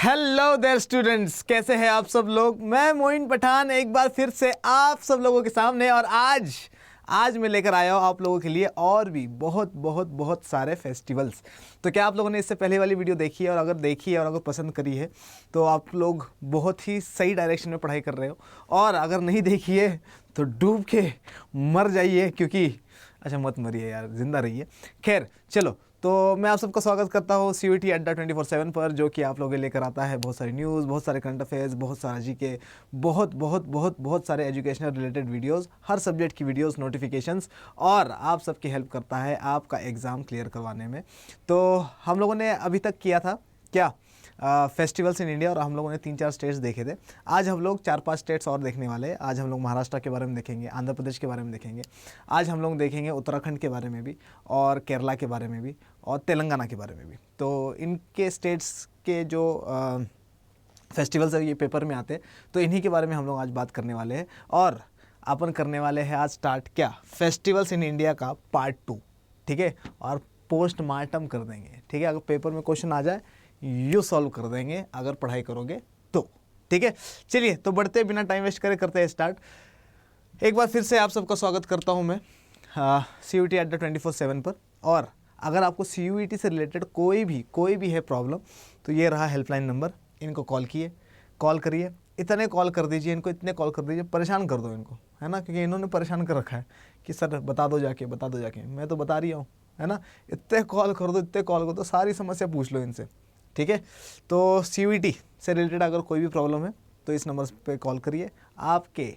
Hello there students, कैसे हैं आप सब लोग। मैं मोइन पठान एक बार फिर से आप सब लोगों के सामने, और आज मैं लेकर आया हूँ आप लोगों के लिए और भी बहुत सारे फेस्टिवल्स। तो क्या आप लोगों ने इससे पहले वाली वीडियो देखी है? और अगर देखी है और अगर पसंद करी है तो आप लोग बहुत ही सही डायरेक्शन में पढ़ाई कर रहे हो, और अगर नहीं देखी है तो डूब के मर जाइए, क्योंकि अच्छा मत मरिए यार, जिंदा रहिए। खैर चलो, तो मैं आप सबका स्वागत करता हूँ CUET अड्डा 24/7 पर, जो कि आप लोगों लेकर आता है बहुत सारी न्यूज़, बहुत सारे करंट अफेयर्स, बहुत सारा जीके, बहुत सारे एजुकेशनल रिलेटेड वीडियोस, हर सब्जेक्ट की वीडियोस, नोटिफिकेशंस, और आप सबकी हेल्प करता है आपका एग्ज़ाम क्लियर करवाने में। तो हम लोगों ने अभी तक किया था क्या फेस्टिवल्स इन इंडिया, और हम लोगों ने 3-4 स्टेट्स देखे थे। आज हम लोग 4-5 स्टेट्स और देखने वाले हैं। आज हम लोग महाराष्ट्र के बारे में देखेंगे, आंध्र प्रदेश के बारे में देखेंगे, आज हम लोग देखेंगे उत्तराखंड के बारे में भी, और केरला के बारे में भी, और तेलंगाना के बारे में भी। तो इनके स्टेट्स के जो फेस्टिवल्स है ये पेपर में आते हैं, तो इन्हीं के बारे में हम लोग आज बात करने वाले हैं। और अपन करने वाले हैं आज स्टार्ट क्या, फेस्टिवल्स इन इंडिया का पार्ट 2, ठीक है। और पोस्टमार्टम कर देंगे, ठीक है। अगर पेपर में क्वेश्चन आ जाए यू सॉल्व कर देंगे अगर पढ़ाई करोगे तो, ठीक है। चलिए, तो बढ़ते बिना टाइम वेस्ट करे करते हैं स्टार्ट। एक बार फिर से आप सबका स्वागत करता हूं मैं CUET अड्डा 24/7 पर। और अगर आपको CUET से रिलेटेड कोई भी है प्रॉब्लम, तो ये रहा हेल्पलाइन नंबर, इनको कॉल करिए। इतने कॉल कर दीजिए इनको, इतने कॉल कर दीजिए, परेशान कर दो इनको, है ना, क्योंकि इन्होंने परेशान कर रखा है कि सर बता दो जाके। मैं तो बता रही हूँ, है ना। इतने कॉल कर दो, सारी समस्या पूछ लो इनसे, ठीक है। तो CUET से रिलेटेड अगर कोई भी प्रॉब्लम है तो इस नंबर पे कॉल करिए, आपके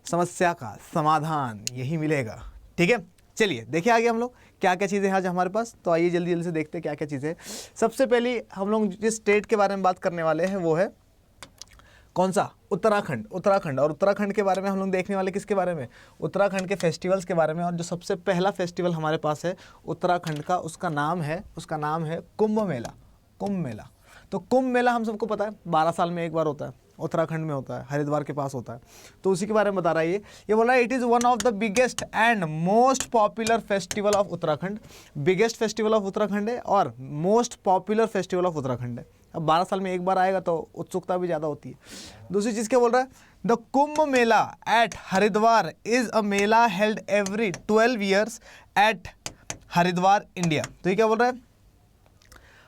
समस्या का समाधान यही मिलेगा, ठीक है। चलिए देखिए आगे हम लोग क्या क्या चीज़ें हैं आज हमारे पास। तो आइए जल्दी से देखते हैं क्या क्या चीज़ें हैं। सबसे पहले हम लोग जिस स्टेट के बारे में बात करने वाले हैं वो है कौन सा, उत्तराखंड। और उत्तराखंड के बारे में हम लोग देखने वाले किसके बारे में, उत्तराखंड के फेस्टिवल्स के बारे में। और जो सबसे पहला फेस्टिवल हमारे पास है उत्तराखंड का, उसका नाम है कुंभ मेला। तो कुंभ मेला हम सबको पता है 12 साल में एक बार होता है, उत्तराखंड में होता है, हरिद्वार के पास होता है। तो उसी के बारे में बता रहा है ये बोल रहा है it is one of the biggest and most popular festival of Uttarakhand. Biggest festival of Uttarakhand है और most popular festival of Uttarakhand है। अब 12 साल में एक बार आएगा तो उत्सुकता भी ज़्यादा होती है। दूसरी चीज़ क्या बोल रहा है, the Kumbh Mela at Haridwar is a mela held every 12 years at Haridwar, India. तो ये क्या बोल रहा है,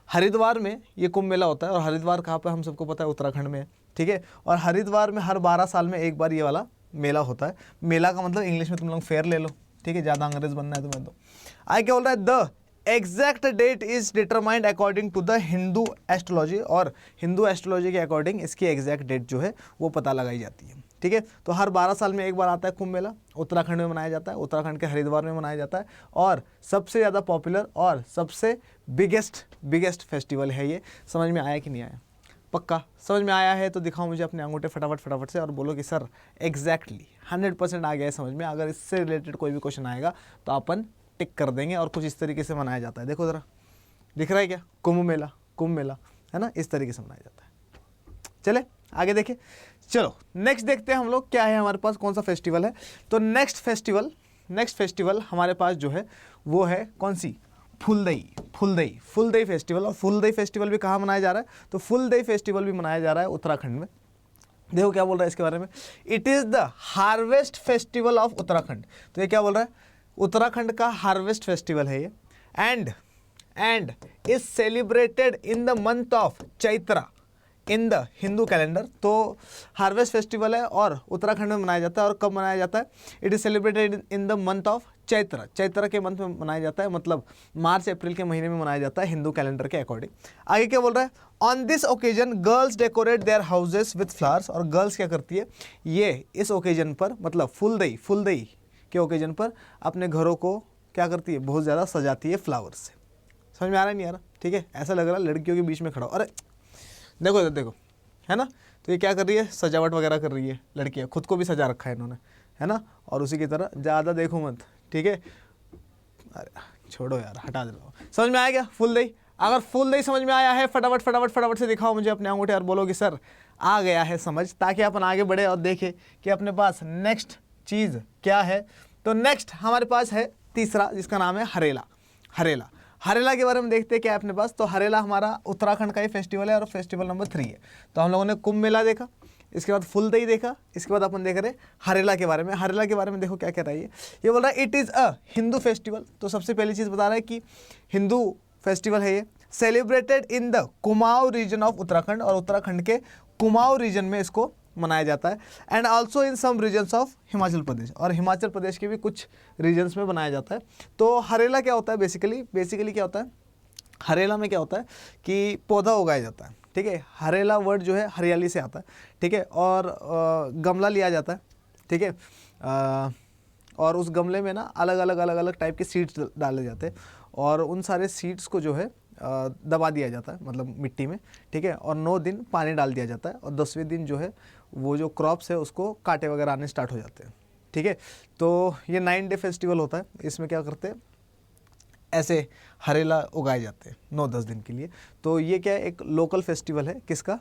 हरिद्वार में ये कुंभ मेला होता है। और हरिद्वार कहाँ पे हम सबको पता है, उत्तराखंड में है, ठीक है। और हरिद्वार में हर 12 साल में एक बार ये वाला मेला होता है। मेला का मतलब इंग्लिश में तुम लोग फेयर ले लो, ठीक है, ज़्यादा अंग्रेज बनना है तुम्हें तो। आगे क्या बोल रहा है, the exact date is determined according to the Hindu astrology. और हिंदू एस्ट्रोलॉजी के अकॉर्डिंग इसकी एग्जैक्ट डेट जो है वो पता लगाई जाती है, ठीक है। तो हर 12 साल में एक बार आता है कुंभ मेला, उत्तराखंड में मनाया जाता है, उत्तराखंड के हरिद्वार में मनाया जाता है। और सबसे ज़्यादा पॉपुलर और सबसे बिगेस्ट फेस्टिवल है ये। समझ में आया कि नहीं आया? पक्का समझ में आया है तो दिखाओ मुझे अपने अंगूठे फटाफट से, और बोलो कि सर एग्जैक्टली 100% आ गया है समझ में। अगर इससे रिलेटेड कोई भी क्वेश्चन आएगा तो अपन टिक कर देंगे। और कुछ इस तरीके से मनाया जाता है, देखो ज़रा दिख रहा है क्या, कुंभ मेला है ना, इस तरीके से मनाया जाता है। चले आगे देखें। चलो नेक्स्ट देखते हैं हम लोग क्या है हमारे पास, कौन सा फेस्टिवल है। तो नेक्स्ट फेस्टिवल हमारे पास जो है वो है कौन सी, फुलदई फेस्टिवल। और फुलदई फेस्टिवल भी कहाँ मनाया जा रहा है, तो फुलदई फेस्टिवल भी मनाया जा रहा है उत्तराखंड में। देखो क्या बोल रहा है इसके बारे में, it is the harvest festival of Uttarakhand. तो ये क्या बोल रहा है, उत्तराखंड का हार्वेस्ट फेस्टिवल है ये, and is celebrated in the month of Chaitra in the Hindu calendar. तो हार्वेस्ट फेस्टिवल है और उत्तराखंड में मनाया जाता है। और कब मनाया जाता है, it is celebrated in the month of Chaitra के मंथ में मनाया जाता है, मतलब मार्च अप्रैल के महीने में मनाया जाता है हिंदू कैलेंडर के अकॉर्डिंग। आगे क्या बोल रहा है, on this occasion girls decorate their houses with flowers. और गर्ल्स क्या करती है, ये इस ओकेजन पर, मतलब फुलदई के ओकेजन पर अपने घरों को क्या करती है, बहुत ज़्यादा सजाती है फ्लावर्स से। समझ में आ रहा है नहीं आ रहा, ठीक है। ऐसा लग रहा है लड़कियों के बीच में खड़ा, अरे देखो है ना। तो ये क्या कर रही है, सजावट वगैरह कर रही है लड़कियाँ, खुद को भी सजा रखा है इन्होंने, है ना। और उसी की तरह ज़्यादा देखो मत, ठीक है। अरे छोड़ो यार, हटा दो। समझ में आया क्या फुलदई? अगर फुलदई समझ में आया है फटाफट से दिखाओ मुझे अपने अंगूठे और बोलो कि सर आ गया है समझ, ताकि अपन आगे बढ़े और देखें कि अपने पास नेक्स्ट चीज़ क्या है। तो नेक्स्ट हमारे पास है तीसरा, जिसका नाम है हरेला। हरेला के बारे में देखते हैं क्या है अपने पास। तो हरेला हमारा उत्तराखंड का ही फेस्टिवल है और फेस्टिवल नंबर 3 है। तो हम लोगों ने कुंभ मेला देखा, इसके बाद फुलदई देखा, इसके बाद अपन देख रहे हरेला के बारे में। हरेला के बारे में देखो क्या कह रहा है ये बोल रहा है it is a Hindu festival. तो सबसे पहली चीज़ बता रहा है कि हिंदू फेस्टिवल है ये, celebrated in the Kumaon region of Uttarakhand, और उत्तराखंड के कुमाऊं रीजन में इसको मनाया जाता है। And also in some regions of Himachal Pradesh, और हिमाचल प्रदेश के भी कुछ रीजन्स में बनाया जाता है। तो हरेला क्या होता है बेसिकली क्या होता है, हरेला में क्या होता है कि पौधा उगाया जाता है, ठीक है। हरेला वर्ड जो है हरियाली से आता है, ठीक है। और गमला लिया जाता है, ठीक है। और उस गमले में ना अलग अलग टाइप के सीड्स डाले जाते हैं, और उन सारे सीड्स को जो है दबा दिया जाता है, मतलब मिट्टी में, ठीक है। और 9 दिन पानी डाल दिया जाता है, और 10वें दिन जो है वो जो क्रॉप्स है उसको कांटे वगैरह आने स्टार्ट हो जाते हैं, ठीक है। तो ये 9 डे फेस्टिवल होता है। इसमें क्या करते हैं, ऐसे हरेला उगाए जाते हैं 9-10 दिन के लिए। तो ये क्या है, एक लोकल फेस्टिवल है, किसका,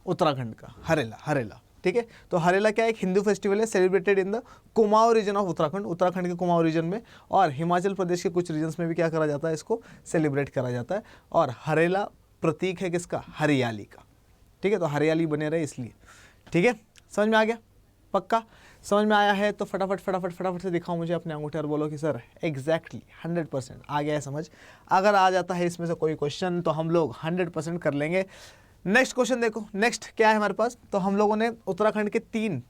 उत्तराखंड का, हरेला, ठीक है। तो हरेला क्या है, एक हिंदू फेस्टिवल है, celebrated in the Kumaon region of Uttarakhand, Uttarakhand के कुमाऊं रीजन में, और हिमाचल प्रदेश के कुछ रीजन्स में भी क्या करा जाता है, इसको सेलिब्रेट करा जाता है। और हरेला प्रतीक है किसका, हरियाली का, ठीक है। तो हरियाली बने रहे इसलिए, ठीक है। समझ में आ गया, पक्का समझ में आया है तो फटाफट से दिखाओ मुझे अपने अंगूठे और बोलो कि सर एग्जैक्टली 100% आ गया है समझ। अगर आ जाता है इसमें से कोई क्वेश्चन तो हम लोग 100% कर लेंगे। नेक्स्ट क्वेश्चन देखो, नेक्स्ट क्या है हमारे पास। तो हम लोगों ने उत्तराखंड के तीन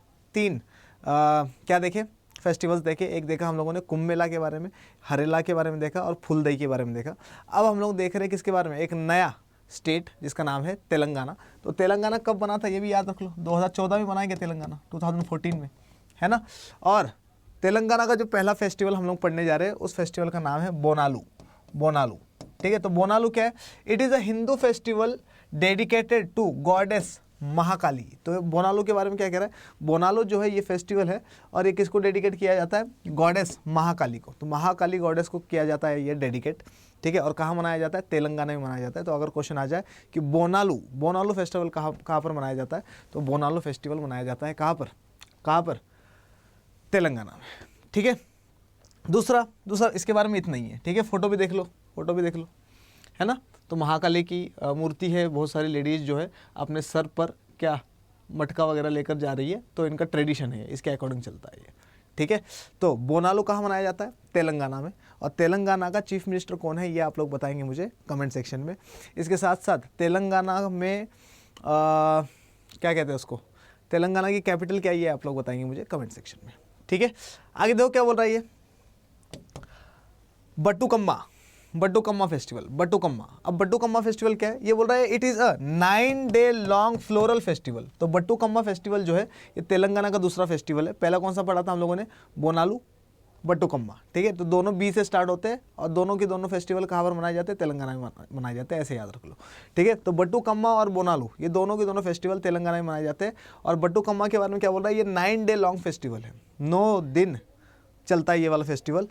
क्या देखे, फेस्टिवल्स देखे। एक देखा हम लोगों ने कुंभ मेला के बारे में, हरेला के बारे में देखा, और फुलदई के बारे में देखा। अब हम लोग देख रहे हैं किसके बारे में, एक नया स्टेट जिसका नाम है तेलंगाना। तो तेलंगाना कब बना था ये भी याद रख लो, 2014 में बनाया गया तेलंगाना, 2014 में, है ना। और तेलंगाना का जो पहला फेस्टिवल हम लोग पढ़ने जा रहे हैं उस फेस्टिवल का नाम है बोनालू, ठीक है। तो बोनालू क्या है, it is a Hindu festival dedicated to goddess Mahakali. तो बोनालू के बारे में क्या कह रहा है, बोनालू जो है ये फेस्टिवल है, और ये किसको डेडिकेट किया जाता है, गॉडेस महाकाली को। तो महाकाली गॉडेस को किया जाता है ये डेडिकेट, ठीक है। और कहाँ मनाया जाता है, तेलंगाना में मनाया जाता है। तो अगर क्वेश्चन आ जाए कि बोनालू फेस्टिवल कहाँ पर मनाया जाता है, तो बोनालू फेस्टिवल मनाया जाता है कहाँ पर, तेलंगाना में, ठीक है। दूसरा इसके बारे में इतना ही है, ठीक है। फोटो भी देख लो, है ना। तो महाकाली की मूर्ति है, बहुत सारी लेडीज़ जो है अपने सर पर क्या मटका वगैरह लेकर जा रही है, तो इनका ट्रेडिशन है, इसके अकॉर्डिंग चलता है ये, ठीक है। तो बोनालू कहाँ मनाया जाता है, तेलंगाना में। और तेलंगाना का चीफ मिनिस्टर कौन है ये आप लोग बताएंगे मुझे कमेंट सेक्शन में। इसके साथ साथ तेलंगाना में क्या कहते हैं उसको, तेलंगाना की कैपिटल क्या है ये आप लोग बताएंगे मुझे कमेंट सेक्शन में, ठीक है। आगे देखो क्या बोल रहा है ये, बट्टुकम्मा फेस्टिवल। अब बट्टुकम्मा फेस्टिवल क्या है, ये बोल रहा है it is a 9 day long floral festival. तो बट्टुकम्मा फेस्टिवल जो है ये तेलंगाना का दूसरा फेस्टिवल है। पहला कौन सा पढ़ा था हम लोगों ने, बोनालू, बट्टुकम्मा, ठीक है। तो दोनों बी से स्टार्ट होते हैं, और दोनों फेस्टिवल कहाँ पर मनाए जाते हैं, तेलंगाना में मनाए जाते हैं, ऐसे याद रख लो, ठीक है। तो बट्टुकम्मा और बोनालू ये दोनों के दोनों फेस्टिवल तेलंगाना में मनाए जाते हैं। और बट्टुकम्मा के बारे में क्या बोल रहा है, ये 9 डे लॉन्ग फेस्टिवल है, 9 दिन चलता है ये वाला festival,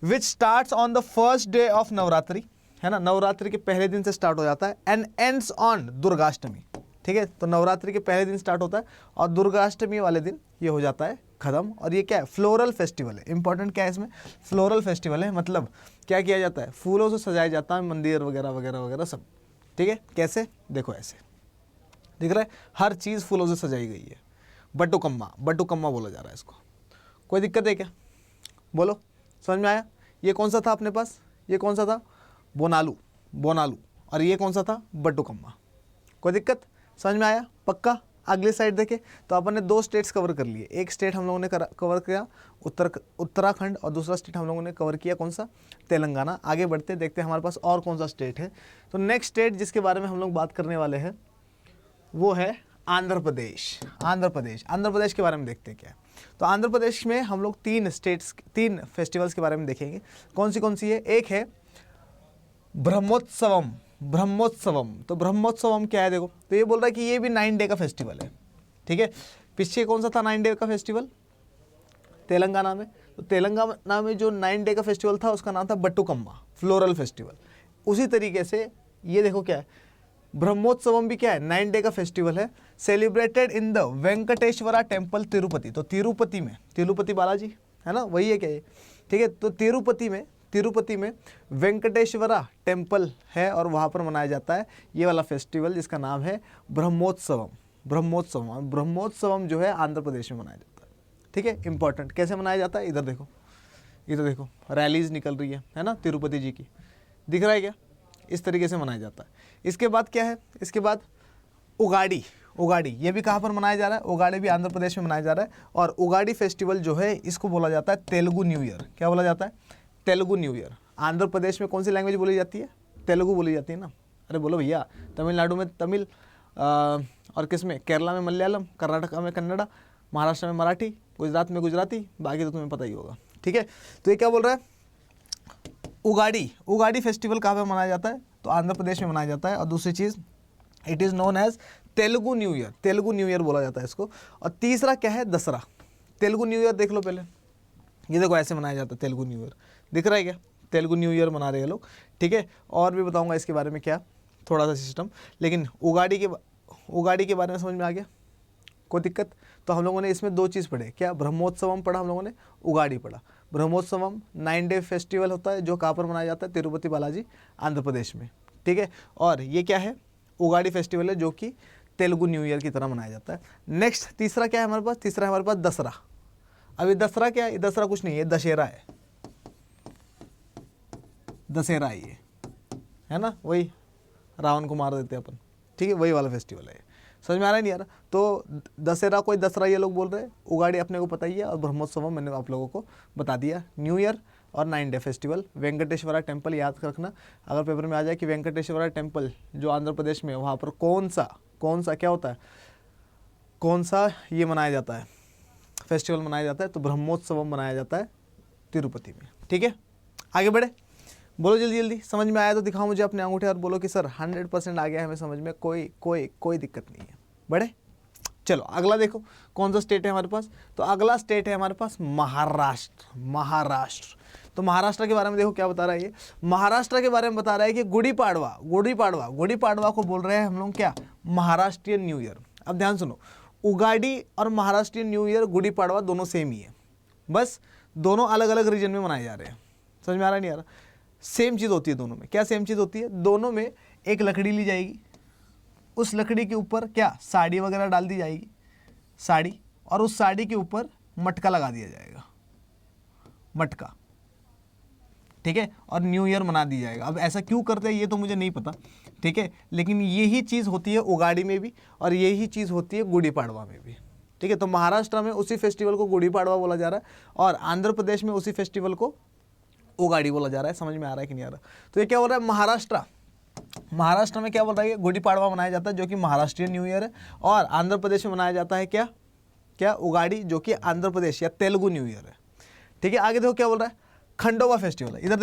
which starts on the first day of Navratri, है ना। नवरात्रि के पहले दिन से स्टार्ट हो जाता है, एंड एंड्स ऑन दुर्गाष्टमी, ठीक है। तो नवरात्रि के पहले दिन स्टार्ट होता है और दुर्गाष्टमी वाले दिन ये हो जाता है खत्म। और ये क्या है, फ्लोरल फेस्टिवल है। इंपॉर्टेंट क्या है इसमें, फ्लोरल फेस्टिवल है, मतलब क्या किया जाता है, फूलों से सजाया जाता है मंदिर वगैरह वगैरह वगैरह सब, ठीक है। कैसे, देखो ऐसे दिख रहा है, हर चीज़ फूलों से सजाई गई है। बट्टुकम्मा बोला जा रहा है इसको। कोई दिक्कत है क्या, बोलो, समझ में आया। ये कौन सा था अपने पास, ये कौन सा था, बोनालू, और ये कौन सा था, बट्टुकम्मा। कोई दिक्कत, समझ में आया, पक्का। अगली साइड देखें तो अपन ने 2 स्टेट्स कवर कर लिए। एक स्टेट हम लोगों ने कवर किया उत्तराखंड, और दूसरा स्टेट हम लोगों ने कवर किया कौन सा, तेलंगाना। आगे बढ़ते देखते हैं हमारे पास और कौन सा स्टेट है। तो नेक्स्ट स्टेट जिसके बारे में हम लोग बात करने वाले हैं वो है आंध्र प्रदेश के बारे में देखते हैं क्या है। तो आंध्र प्रदेश में हम लोग 3 फेस्टिवल्स के बारे में देखेंगे। कौन सी है, एक है ब्रह्मोत्सवम। तो ब्रह्मोत्सवम क्या है, देखो तो ये बोल रहा है कि ये भी 9 डे का फेस्टिवल है, ठीक है। पीछे कौन सा था 9 डे का फेस्टिवल, तेलंगाना में। तो तेलंगाना में जो 9 डे का फेस्टिवल था उसका नाम था बट्टुकम्मा फ्लोरल फेस्टिवल। उसी तरीके से ये देखो क्या है, ब्रह्मोत्सवम भी क्या है, 9 डे का फेस्टिवल है, celebrated in the Venkateshwara temple Tirupati. तो तिरुपति बालाजी है ना, वही है क्या ये, ठीक है। तो तिरुपति में वेंकटेश्वरा टेम्पल है और वहाँ पर मनाया जाता है ये वाला फेस्टिवल जिसका नाम है ब्रह्मोत्सवम। ब्रह्मोत्सवम जो है आंध्र प्रदेश में मनाया जाता है। ठीक है, इंपॉर्टेंट। कैसे मनाया जाता है, इधर देखो रैलीज निकल रही है ना तिरुपति जी की, दिख रहा है क्या, इस तरीके से मनाया जाता है। इसके बाद क्या है, इसके बाद उगाड़ी ये भी कहाँ पर मनाया जा रहा है, उगाड़ी भी आंध्र प्रदेश में मनाया जा रहा है। और उगाड़ी फेस्टिवल जो है इसको बोला जाता है तेलुगु न्यू ईयर। क्या बोला जाता है, तेलुगु न्यू ईयर। आंध्र प्रदेश में कौन सी लैंग्वेज बोली जाती है, तेलुगु बोली जाती है ना। अरे बोलो भैया, तमिलनाडु में तमिल, और किस में, केरला में मलयालम, कर्नाटका में कन्नड़ा, महाराष्ट्र में मराठी, गुजरात में गुजराती, बाकी तो तुम्हें पता ही होगा। ठीक है, तो ये क्या बोल रहा है, उगाड़ी फेस्टिवल कहाँ पर मनाया जाता है, तो आंध्र प्रदेश में मनाया जाता है। और दूसरी चीज़, it is known as Telugu new year बोला जाता है इसको। और तीसरा क्या है, दसरा। तेलुगु न्यू ईयर देख लो पहले, ये देखो ऐसे मनाया जाता है तेलुगु न्यू ईयर, दिख रहा है क्या, तेलुगु न्यू ईयर मना रहे हैं लोग। ठीक है, और भी बताऊंगा इसके बारे में क्या, थोड़ा सा सिस्टम। लेकिन उगाड़ी के बारे में समझ में आ गया, कोई दिक्कत। तो हम लोगों ने इसमें 2 चीज़ पढ़े, क्या, ब्रह्मोत्सवम पढ़ा हम लोगों ने, उगाड़ी पढ़ा। ब्रह्मोत्सवम 9 डे फेस्टिवल होता है जो कहाँ पर मनाया जाता है, तिरुपति बालाजी आंध्र प्रदेश में। ठीक है, और ये क्या है, उगाड़ी फेस्टिवल है जो कि तेलुगु न्यू ईयर की तरह मनाया जाता है। नेक्स्ट तीसरा क्या है हमारे पास, तीसरा है हमारे पास दसरा। अभी दसरा क्या है, दसरा कुछ नहीं है, दशहरा है, दशहरा ये है ना, वही रावण को मार देते हैं अपन। ठीक है, वही वाला फेस्टिवल है। समझ में आ रहा है नहीं यार। तो दशहरा कोई दसरा ये लोग बोल रहे हैं, उगाड़ी अपने को पता ही है, और ब्रह्मोत्सवम मैंने आप लोगों को बता दिया। न्यू ईयर और 9 डे फेस्टिवल। वेंकटेश्वरा टेम्पल याद रखना, अगर पेपर में आ जाए कि वेंकटेश्वरा टेम्पल जो आंध्र प्रदेश में, वहाँ पर कौन सा क्या होता है, कौन सा ये मनाया जाता है, फेस्टिवल मनाया जाता है, तो ब्रह्मोत्सवम मनाया जाता है तिरुपति में। ठीक है, आगे बढ़े, बोलो जल्दी, समझ में आया तो दिखाओ मुझे अपने अंगूठे और बोलो कि सर 100% आ गया है हमें समझ में, कोई दिक्कत नहीं है। बढ़े, चलो अगला देखो कौन सा स्टेट है हमारे पास, तो अगला स्टेट है हमारे पास महाराष्ट्र। तो महाराष्ट्र के बारे में देखो क्या बता रहा है ये, महाराष्ट्र के बारे में बता रहा है कि गुड़ी पाड़वा को बोल रहे हैं हम लोग क्या, महाराष्ट्रियन न्यू ईयर। अब ध्यान सुनो, उगाड़ी और महाराष्ट्रियन न्यू ईयर, गुड़ी पाड़वा दोनों सेम ही है, बस दोनों अलग अलग रीजन में मनाए जा रहे हैं। समझ में आ रहा नहीं आ रहा, सेम चीज़ होती है दोनों में। क्या सेम चीज़ होती है, दोनों में एक लकड़ी ली जाएगी, उस लकड़ी के ऊपर क्या, साड़ी वगैरह डाल दी जाएगी, साड़ी, और उस साड़ी के ऊपर मटका लगा दिया जाएगा, मटका। ठीक है, और न्यू ईयर मना दिया जाएगा। अब ऐसा क्यों करते हैं ये तो मुझे नहीं पता, ठीक है, लेकिन यही चीज़ होती है उगाड़ी में भी, और यही चीज़ होती है गुड़ी पाड़वा में भी। ठीक है, तो महाराष्ट्र में उसी फेस्टिवल को गुड़ी पाड़वा बोला जा रहा है, और आंध्र प्रदेश में उसी फेस्टिवल को उगाड़ी बोला जा रहा है। समझ में आ रहा है कि नहीं आ रहा। तो ये क्या बोल रहा है, महाराष्ट्र में क्या बोल रहा है, गुड़ी पाड़वा मनाया जाता है जो कि महाराष्ट्रियन न्यू ईयर है, और आंध्र प्रदेश में मनाया जाता है क्या उगाड़ी, जो कि आंध्र प्रदेश या तेलुगु न्यू ईयर है। ठीक है, आगे देखो क्या बोल रहा है, खंडोबा फेस्टिवल है। इधर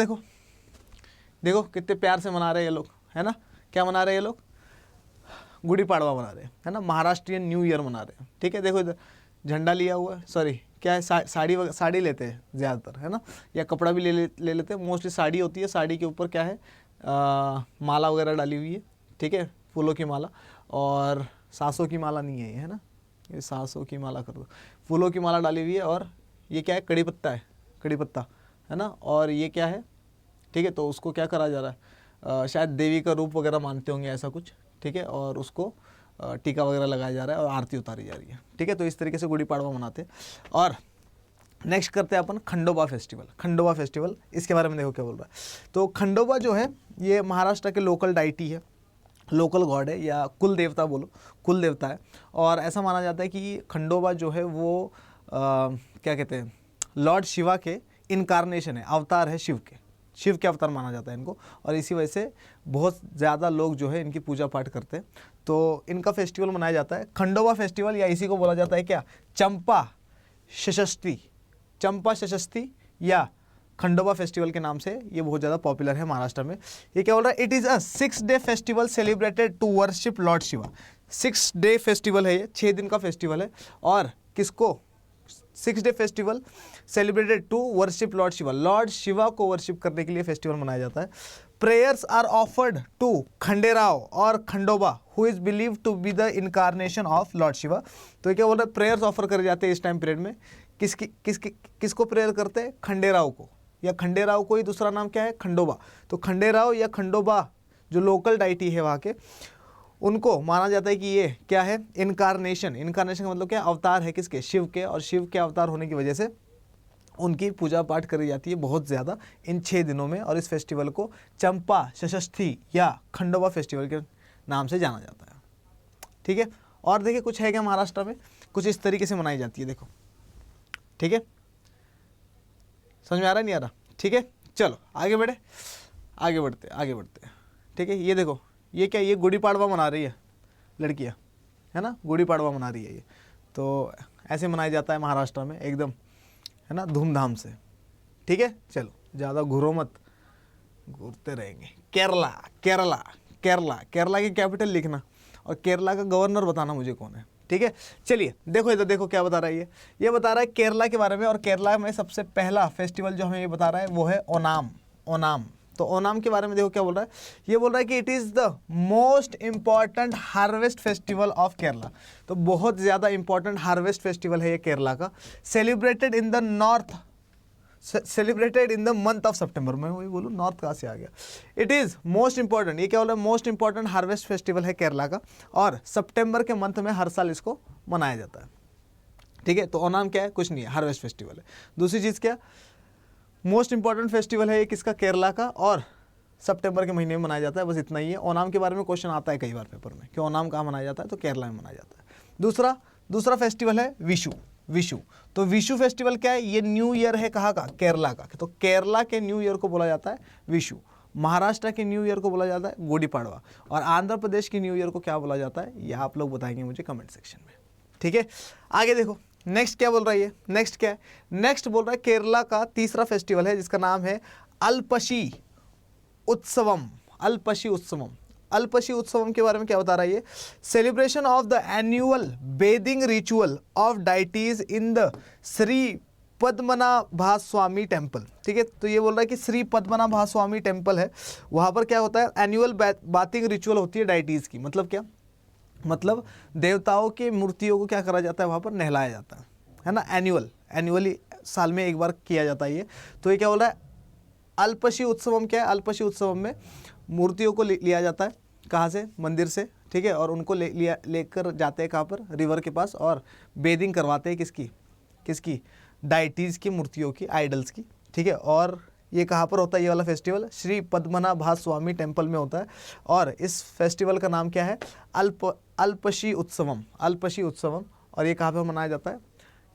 देखो कितने प्यार से मना रहे हैं ये लोग, है ना। क्या मना रहे हैं ये लोग, गुड़ी पाड़वा मना रहे हैं, है ना, महाराष्ट्रियन न्यू ईयर मना रहे हैं। ठीक है, देखो इधर झंडा लिया हुआ है, सॉरी क्या है, साड़ी लेते हैं ज़्यादातर, है ना, या कपड़ा भी ले लेते हैं, मोस्टली साड़ी होती है। साड़ी के ऊपर क्या है, माला वगैरह डाली हुई है। ठीक है, फूलों की माला, और सांसों की माला नहीं है ये, है ना, ये सांसों की माला कर दो, फूलों की माला डाली हुई है। और ये क्या है, कड़ी पत्ता है ना, और ये क्या है, ठीक है, तो उसको क्या करा जा रहा है, शायद देवी का रूप वगैरह मानते होंगे ऐसा कुछ। ठीक है, और उसको टीका वगैरह लगाया जा रहा है और आरती उतारी जा रही है। ठीक है, तो इस तरीके से गुड़ी पाड़वा मनाते हैं। और नेक्स्ट करते हैं अपन खंडोबा फेस्टिवल। इसके बारे में देखो क्या बोल रहा है। तो खंडोबा जो है ये महाराष्ट्र के लोकल डाइटी है, लोकल गॉड है, या कुल देवता बोलो, कुल देवता है। और ऐसा माना जाता है कि खंडोबा जो है वो क्या कहते हैं, लॉर्ड शिवा के इनकारनेशन है, अवतार है शिव के अवतार माना जाता है इनको। और इसी वजह से बहुत ज़्यादा लोग जो है इनकी पूजा पाठ करते हैं। तो इनका फेस्टिवल मनाया जाता है खंडोबा फेस्टिवल, या इसी को बोला जाता है क्या, चंपा षष्ठी या खंडोबा फेस्टिवल के नाम से ये बहुत ज़्यादा पॉपुलर है महाराष्ट्र में। ये क्या बोल रहा है, it is a 6 day festival celebrated to worship Lord Shiva. 6 day festival है ये, 6 दिन का फेस्टिवल है। और किसको, 6 day festival celebrated to worship Lord Shiva, Lord Shiva को वर्शिप करने के लिए फेस्टिवल मनाया जाता है। Prayers are offered to Khanderao और Khandoba who is believe to be the incarnation of Lord Shiva. तो ये क्या बोल रहा है, प्रेयर्स ऑफर करे जाते हैं इस टाइम पीरियड में। किसको प्रेयर करते हैं, खंडेराव को, या खंडेराव को ही दूसरा नाम क्या है, खंडोबा। तो खंडेराव या खंडोबा जो लोकल डाइटी है वहाँ के, उनको माना जाता है कि ये क्या है, इनकारनेशन। इनकारनेशन का मतलब क्या, अवतार है किसके, शिव के। और शिव के अवतार होने की वजह से उनकी पूजा पाठ करी जाती है बहुत ज़्यादा इन 6 दिनों में। और इस फेस्टिवल को चंपा षष्ठी या खंडोबा फेस्टिवल के नाम से जाना जाता है। ठीक है, और देखिए कुछ है क्या महाराष्ट्र में, कुछ इस तरीके से मनाई जाती है, देखो। ठीक है, समझ में आ रहा है नहीं आ रहा? ठीक है, चलो आगे बढ़े, आगे बढ़ते। ठीक है, ये देखो, ये क्या, ये गुड़ी पाड़वा मना रही है लड़कियाँ, है ना, गुड़ी पाड़वा मना रही है ये। तो ऐसे मनाया जाता है महाराष्ट्र में एकदम, है ना, धूमधाम से। ठीक है, चलो ज़्यादा घूरो मत, घूरते रहेंगे। केरला, केरला, केरला, केरला की कैपिटल लिखना और केरला का गवर्नर बताना मुझे कौन है। ठीक है, चलिए देखो इधर, देखो क्या बता रहा है ये बता रहा है केरला के बारे में। और केरला में सबसे पहला फेस्टिवल जो हमें ये बता रहा है वो है ओनाम। ओनाम, तो ओनाम के बारे में देखो क्या बोल रहा है, ये बोल रहा है कि it is the most important harvest festival of Kerala. तो बहुत ज़्यादा इंपॉर्टेंट हार्वेस्ट फेस्टिवल है ये केरला का। Celebrated in the north, celebrated in the month of September. मैं वही बोलूँ, नॉर्थ कहाँ से आ गया। इट इज़ मोस्ट इंपॉर्टेंट, ये क्या बोल रहा है, मोस्ट इंपॉर्टेंट हार्वेस्ट फेस्टिवल है केरला का, और सितंबर के मंथ में हर साल इसको मनाया जाता है। ठीक है, तो ओनाम क्या है, कुछ नहीं है, हार्वेस्ट फेस्टिवल है। दूसरी चीज़ क्या, मोस्ट इंपॉर्टेंट फेस्टिवल है ये किसका, केरला का, और सितंबर के महीने में मनाया जाता है, बस इतना ही है। ओनाम के बारे में क्वेश्चन आता है कई बार पेपर में कि ओनाम कहाँ मनाया जाता है, तो केरला में मनाया जाता है। दूसरा फेस्टिवल है विशु। विशु, तो विशु फेस्टिवल क्या है, ये न्यू ईयर है कहाँ का, केरला का। तो केरला के न्यू ईयर को बोला जाता है विशु। महाराष्ट्र के न्यू ईयर को बोला जाता है गुड़ी पाड़वा। और आंध्र प्रदेश के न्यू ईयर को क्या बोला जाता है, ये आप लोग बताएंगे मुझे कमेंट सेक्शन में। ठीक है, आगे देखो नेक्स्ट क्या बोल रहा है ये, नेक्स्ट क्या है, नेक्स्ट बोल रहा है केरला का तीसरा फेस्टिवल है जिसका नाम है अल्पशी उत्सवम। अल्पशी उत्सवम, अल्पशी उत्सवम के बारे में क्या बता रहा है ये, celebration of the annual bathing ritual of deities in the Shri Padmanabha Swamy temple. ठीक है, तो ये बोल रहा है कि श्री पद्मनाभ स्वामी टेम्पल है, वहाँ पर क्या होता है, एनुअल बाथिंग रिचुअल होती है डाइटीज की। मतलब क्या, मतलब देवताओं के मूर्तियों को क्या करा जाता है, वहाँ पर नहलाया जाता है ना, एनुअली साल में एक बार किया जाता है ये। तो ये क्या बोल रहा है, अल्पशी उत्सवम क्या है, अल्पशी उत्सवम में मूर्तियों को लिया जाता है, कहाँ से, मंदिर से। ठीक है, और उनको लेकर जाते हैं कहाँ पर, रिवर के पास, और बेदिंग करवाते हैं किसकी डाइटीज़ की मूर्तियों की, आइडल्स की। ठीक है, और ये कहाँ पर होता है ये वाला फेस्टिवल, श्री पद्मनाभ स्वामी टेम्पल में होता है। और इस फेस्टिवल का नाम क्या है, अल्पशी उत्सवम, अल्पशी उत्सवम। और ये कहाँ पर मनाया जाता है,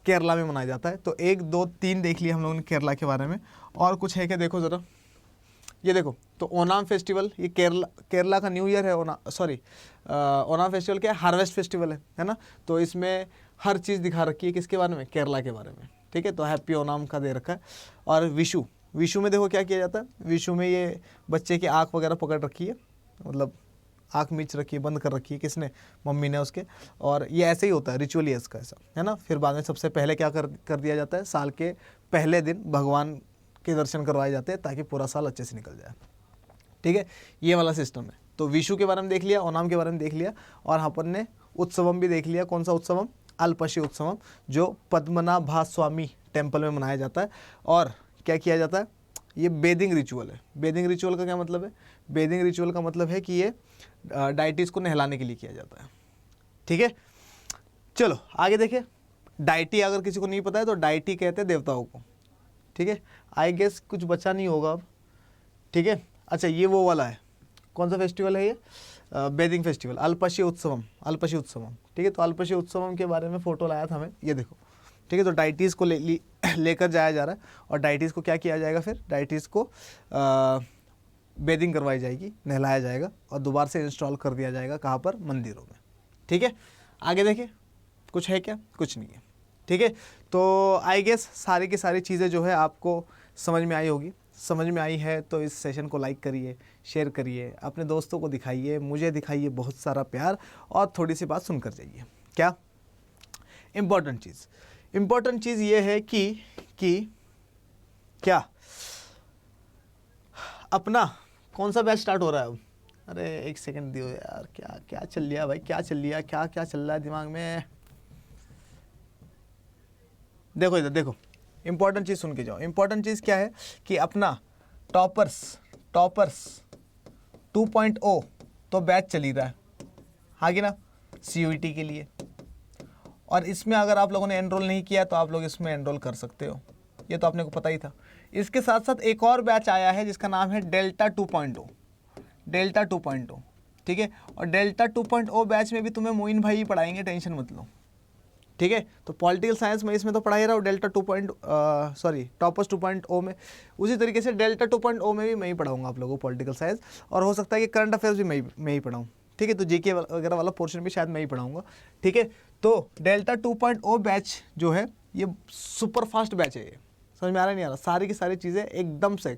केरला में मनाया जाता है। तो 1 2 3 देख लिया हम लोगों ने केरला के बारे में। और कुछ है क्या, देखो ज़रा, ये देखो, तो ओनाम फेस्टिवल, ये केरला का न्यू ईयर है। ओनाम फेस्टिवल क्या है, हार्वेस्ट फेस्टिवल है ना। तो इसमें हर चीज़ दिखा रखी है किसके बारे में, केरला के बारे में। ठीक है, तो हैप्पी ओनाम का दे रखा है। और विशु में देखो क्या किया जाता है, विशु में ये बच्चे की आँख वगैरह पकड़ रखी है, मतलब आँख मीच रखी है, बंद कर रखी है, किसने, मम्मी ने उसके। और ये ऐसे ही होता है, रिचुअली इसका ऐसा, है ना। फिर बाद में सबसे पहले क्या कर दिया जाता है, साल के पहले दिन भगवान के दर्शन करवाए जाते हैं ताकि पूरा साल अच्छे से निकल जाए। ठीक है, ये वाला सिस्टम है। तो विशु के बारे में देख लिया, ओनाम के बारे में देख लिया, और अपन ने उत्सवम भी देख लिया। कौन सा उत्सवम, अल्पशी उत्सवम, जो पद्मनाभ स्वामी टेम्पल में मनाया जाता है। और क्या किया जाता है, ये बेदिंग रिचुअल है। बेदिंग रिचुअल का क्या मतलब है, बेदिंग रिचुअल का मतलब है कि ये डाइटीज़ को नहलाने के लिए किया जाता है। ठीक है, चलो आगे देखें। डाइटी अगर किसी को नहीं पता है तो डाइटी कहते हैं देवताओं को। ठीक है, आई गेस कुछ बचा नहीं होगा अब। ठीक है, अच्छा ये वो वाला है, कौन सा फेस्टिवल है ये, बेदिंग फेस्टिवल, अल्पशी उत्सवम, अल्पशी उत्सवम। ठीक है, तो अल्पशी उत्सवम के बारे में फ़ोटो लाया था हमें, ये देखो। ठीक है, तो डाइटीज़ को लेकर जाया जा रहा है, और डाइटीज़ को क्या किया जाएगा, फिर डाइटीज़ को बेदिंग करवाई जाएगी, नहलाया जाएगा, और दोबारा से इंस्टॉल कर दिया जाएगा कहाँ पर, मंदिरों में। ठीक है, आगे देखिए, कुछ है क्या, कुछ नहीं है। ठीक है, तो आई गेस सारी की सारी चीज़ें जो है आपको समझ में आई होगी। समझ में आई है तो इस सेशन को लाइक करिए, शेयर करिए, अपने दोस्तों को दिखाइए, मुझे दिखाइए बहुत सारा प्यार, और थोड़ी सी बात सुनकर जाइए। क्या इम्पोर्टेंट चीज़ ये है कि क्या अपना कौन सा बैच स्टार्ट हो रहा है अब, अरे एक सेकंड दियो यार, क्या चल लिया भाई, क्या चल लिया, क्या चल रहा है दिमाग में। देखो इधर देखो, इंपॉर्टेंट चीज़ सुन के जाओ। इंपॉर्टेंट चीज़ क्या है कि अपना टॉपर्स 2.0 तो बैच चली रहा है, हाँ कि ना, CUET के लिए। और इसमें अगर आप लोगों ने एनरोल नहीं किया तो आप लोग इसमें एनरोल कर सकते हो, ये तो आपने को पता ही था। इसके साथ साथ एक और बैच आया है जिसका नाम है डेल्टा 2.0, ठीक है। और डेल्टा 2.0 बैच में भी तुम्हें मोइन भाई ही पढ़ाएंगे, टेंशन मत लो, ठीक है। तो पॉलिटिकल साइंस में इसमें तो पढ़ा ही रहा हूँ डेल्टा टॉपर्स 2.0 में, उसी तरीके से डेल्टा 2.0 में भी मैं ही पढ़ाऊँगा आप लोगों को पॉलिटिकल साइंस, और हो सकता है कि करंट अफेयर्स भी मैं ही पढ़ाऊँ, ठीक है। तो जीके वगैरह वाला पोर्शन भी शायद मैं ही पढ़ाऊँगा, ठीक है। तो डेल्टा 2.0 बैच जो है ये सुपर फास्ट बैच है, ये समझ में आ रहा नहीं आ रहा, सारी की सारी चीज़ें एकदम से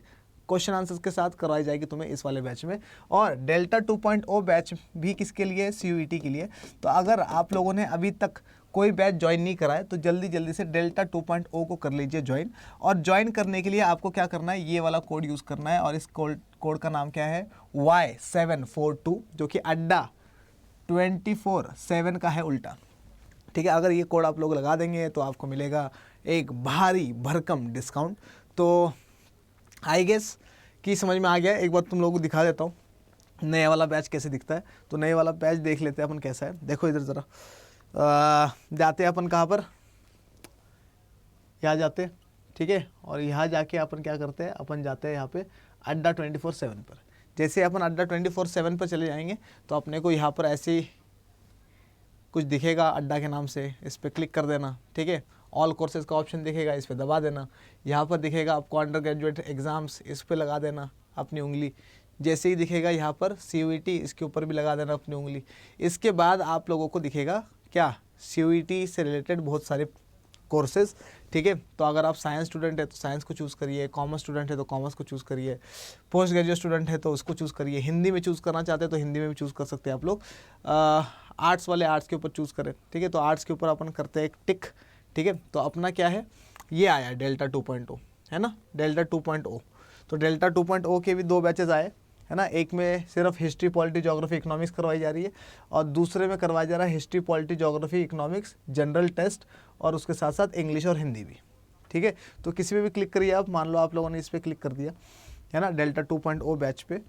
क्वेश्चन आंसर्स के साथ करवाई जाएगी तुम्हें इस वाले बैच में। और डेल्टा 2.0 बैच भी किसके लिए, CUET के लिए। तो अगर आप लोगों ने अभी तक कोई बैच ज्वाइन नहीं करा है तो जल्दी से डेल्टा 2.0 को कर लीजिए ज्वाइन। और ज्वाइन करने के लिए आपको क्या करना है, ये वाला कोड यूज़ करना है, और इस कोड का नाम क्या है, Y742, जो कि अड्डा 24/7 का है उल्टा, ठीक है। अगर ये कोड आप लोग लगा देंगे तो आपको मिलेगा एक भारी भरकम डिस्काउंट। तो आई गेस कि समझ में आ गया। एक बार तुम लोगों को दिखा देता हूँ नया वाला बैच कैसे दिखता है। तो नए वाला बैच देख लेते हैं अपन कैसा है। देखो इधर ज़रा जाते हैं अपन कहाँ पर, यहाँ जाते हैं, ठीक है। और यहाँ जाके अपन क्या करते हैं, अपन जाते हैं यहाँ पे अड्डा 24/7 पर। जैसे अपन अड्डा 24/7 पर चले जाएंगे तो अपने को यहाँ पर ऐसे ही कुछ दिखेगा अड्डा के नाम से, इस पर क्लिक कर देना, ठीक है। ऑल कोर्सेज का ऑप्शन दिखेगा, इस पर दबा देना। यहाँ पर दिखेगा आपको अंडर ग्रेजुएट एग्ज़ाम्स, इस पर लगा देना अपनी उंगली। जैसे ही दिखेगा यहाँ पर CUET, इसके ऊपर भी लगा देना अपनी उंगली। इसके बाद आप लोगों को दिखेगा क्या, CUET से रिलेटेड बहुत सारे कोर्सेज, ठीक है। तो अगर आप साइंस स्टूडेंट है तो साइंस को चूज़ करिए, कॉमर्स स्टूडेंट है तो कॉमर्स को चूज़ करिए, पोस्ट ग्रेजुएट स्टूडेंट है तो उसको चूज़ करिए, हिंदी में चूज़ करना चाहते हैं तो हिंदी में भी चूज़ कर सकते हैं आप लोग। आर्ट्स वाले आर्ट्स के ऊपर चूज़ करें, ठीक है। तो आर्ट्स के ऊपर अपन करते हैं एक टिक, ठीक है। तो अपना क्या है, ये आया डेल्टा 2.0, है ना, डेल्टा 2.0। तो डेल्टा 2.0 के भी 2 बैचेज आए, है ना। एक में सिर्फ हिस्ट्री, पॉलिटी, ज्योग्राफी, इकोनॉमिक्स करवाई जा रही है, और दूसरे में करवाया जा रहा है history, polity, geography, economics, general test, और उसके साथ साथ इंग्लिश और हिंदी भी, ठीक है। तो किसी पे भी क्लिक करिए आप, मान लो आप लोगों ने इस पर क्लिक कर दिया, है ना, डेल्टा 2.0 बैच पे।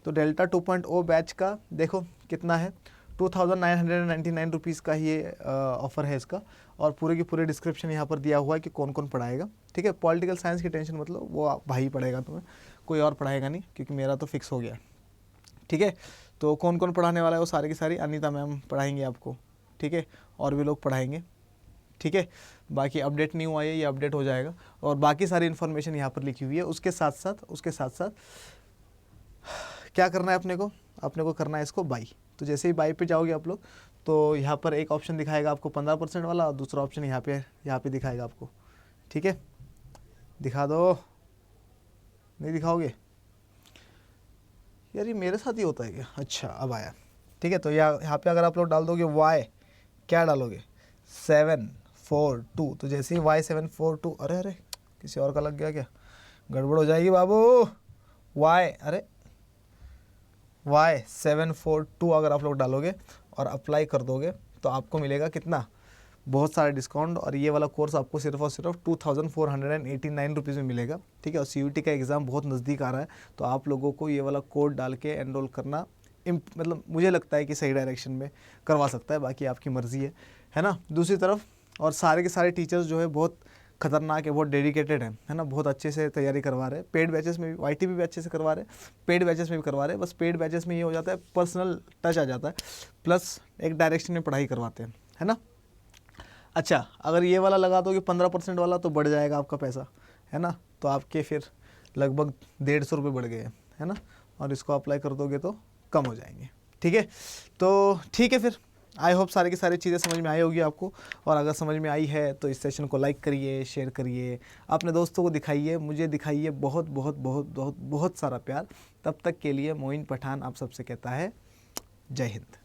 तो डेल्टा 2.0 बैच का देखो कितना है, 2999 रुपीज़ का ही ये ऑफ़र है इसका। और पूरे की पूरे डिस्क्रिप्शन यहाँ पर दिया हुआ है कि कौन कौन पढ़ाएगा, ठीक है। पॉलिटिकल साइंस की टेंशन मतलब वो भाई पढ़ाएगा तुम्हें, कोई और पढ़ाएगा नहीं, क्योंकि मेरा तो फिक्स हो गया, ठीक है। तो कौन कौन पढ़ाने वाला है वो सारी की सारी अनीता मैम पढ़ाएंगे आपको, ठीक है, और भी लोग पढ़ाएंगे, ठीक है। बाकी अपडेट नहीं हुआ है, ये अपडेट हो जाएगा। और बाकी सारी इन्फॉर्मेशन यहाँ पर लिखी हुई है। उसके साथ साथ क्या करना है अपने को करना है इसको बाई। तो जैसे ही बाई पे जाओगे आप लोग तो यहाँ पर एक ऑप्शन दिखाएगा आपको 15% वाला, और दूसरा ऑप्शन यहाँ पे दिखाएगा आपको, ठीक है। दिखा दो, नहीं दिखाओगे यार, ये मेरे साथ ही होता है क्या, अच्छा अब आया, ठीक है। तो यहाँ पे अगर आप लोग डाल दोगे क्या डालोगे 742, तो जैसे ही Y742, अरे किसी और का लग गया क्या, गड़बड़ हो जाएगी बाबू। Y742 अगर आप लोग डालोगे और अप्लाई कर दोगे तो आपको मिलेगा कितना, बहुत सारा डिस्काउंट। और ये वाला कोर्स आपको सिर्फ और सिर्फ 2489 रुपीज़ में मिलेगा, ठीक है। और CUET का एग्ज़ाम बहुत नज़दीक आ रहा है, तो आप लोगों को ये वाला कोड डाल के एनरोल करना मतलब मुझे लगता है कि सही डायरेक्शन में करवा सकता है, बाकी आपकी मर्ज़ी है ना। दूसरी तरफ और सारे के सारे टीचर्स जो है बहुत खतरनाक है, बहुत डेडिकेटेड है ना, बहुत अच्छे से तैयारी करवा रहे हैं। पेड बैचेस में भी, YT भी अच्छे से करवा रहे हैं, पेड बैचेस में भी करवा रहे हैं। बस पेड बैचेस में ये हो जाता है पर्सनल टच आ जाता है, प्लस एक डायरेक्शन में पढ़ाई करवाते हैं, है ना। अच्छा, अगर ये वाला लगा दोगे 15% वाला तो बढ़ जाएगा आपका पैसा, है ना। तो आपके फिर लगभग 150 रुपये बढ़ गए, है ना। और इसको अप्लाई कर दोगे तो कम हो जाएंगे, ठीक है। तो ठीक है, फिर आई होप सारी की सारी चीज़ें समझ में आई होगी आपको। और अगर समझ में आई है तो इस सेशन को लाइक करिए, शेयर करिए, अपने दोस्तों को दिखाइए, मुझे दिखाइए बहुत बहुत बहुत बहुत बहुत सारा प्यार। तब तक के लिए मोइन पठान आप सबसे कहता है जय हिंद।